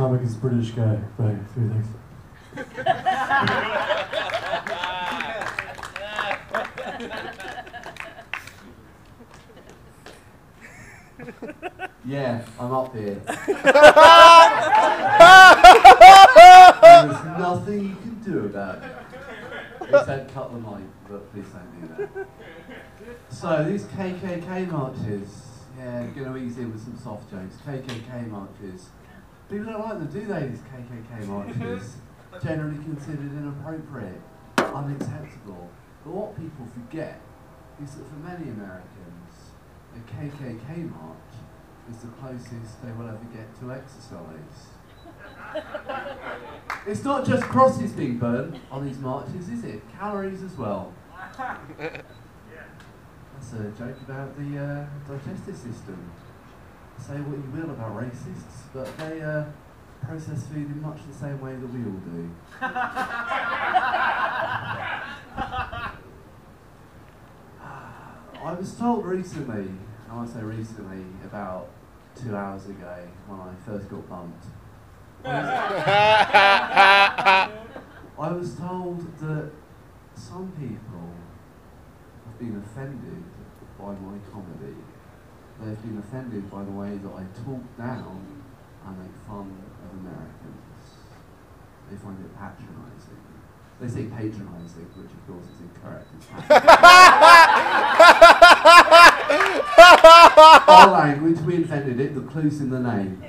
comic is British guy. Right, three things. Yeah, I'm up here. There's nothing you can do about it. Except cut the mic, but please don't do that. So these KKK marches, yeah, gonna ease in with some soft jokes. KKK marches. People don't like them, do they, these KKK marches? Generally considered inappropriate, unacceptable. But what people forget is that for many Americans, a KKK march is the closest they will ever get to exercise. It's not just crosses being burned on these marches, is it? Calories as well. That's a joke about the digestive system. Say what you will about racists, but they process food in much the same way that we all do. I was told recently, I want to say recently, about 2 hours ago when I first got bumped. I was told that some people have been offended by my comedy. They've been offended by the way that I talk down and make fun of Americans. They find it patronising. They say patronising, which of course is incorrect. It's Our language, we invented it, the clue's in the name.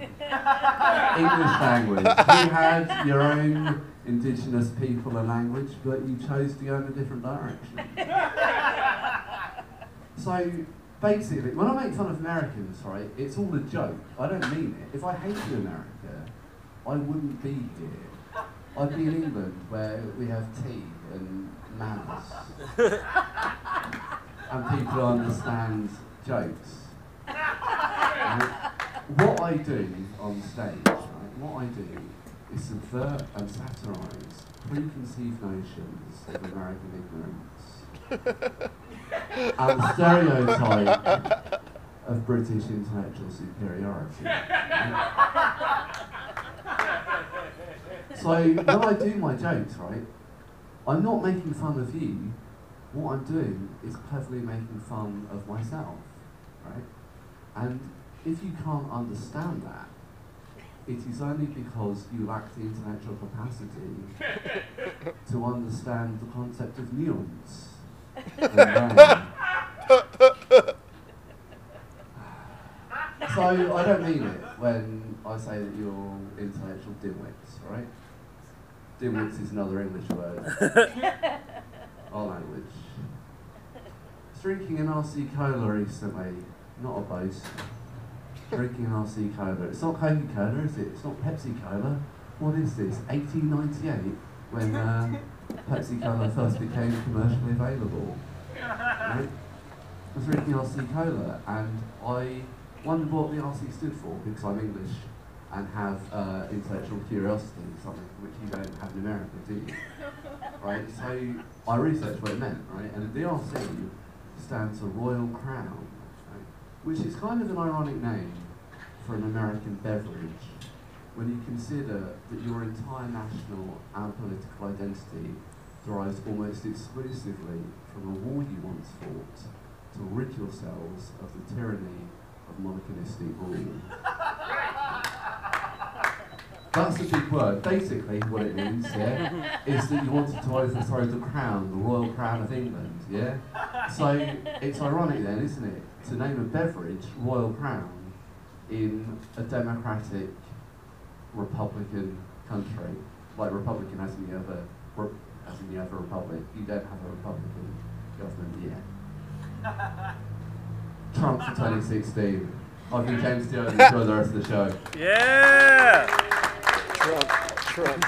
English language. You had your own indigenous people and language, but you chose to go in a different direction. So, basically, when I make fun of Americans, right, it's all a joke. I don't mean it. If I hated America, I wouldn't be here. I'd be in England, where we have tea and manners. And people understand jokes. Right? What I do on stage, right, what I do is subvert and satirise preconceived notions of American ignorance. And the stereotype of British intellectual superiority. So when I do my jokes, right, I'm not making fun of you. What I'm doing is cleverly making fun of myself, right? And if you can't understand that, it is only because you lack the intellectual capacity to understand the concept of nuance. So I don't mean it when I say that you're intellectual dimwits, right? Dimwits is another English word. Our language. I was drinking an RC Cola recently, not a boast. Drinking an RC Cola. It's not Coca-Cola, is it? It's not Pepsi Cola. What is this? 1898, when Pepsi Cola first became commercially available. Right? I was drinking RC Cola, and I wondered what the RC stood for, because I'm English and have intellectual curiosity, something which you don't have in America, do you? Right? So I researched what it meant, right? And the RC stands for Royal Crown, right? Which is kind of an ironic name for an American beverage when you consider that your entire national and political identity derives almost exclusively from a war you once fought to rid yourselves of the tyranny of monopolistic rule. That's a big word. Basically, what it means, yeah, is that you wanted to overthrow the crown, the royal crown of England, yeah? So, it's ironic then, isn't it, to name a beverage Royal Crown in a democratic, republican country, like Republican as in you have a republic. You don't have a Republican government yet. Trump for 2016. I've been James Dio and enjoy the rest of the show. Yeah! Trump.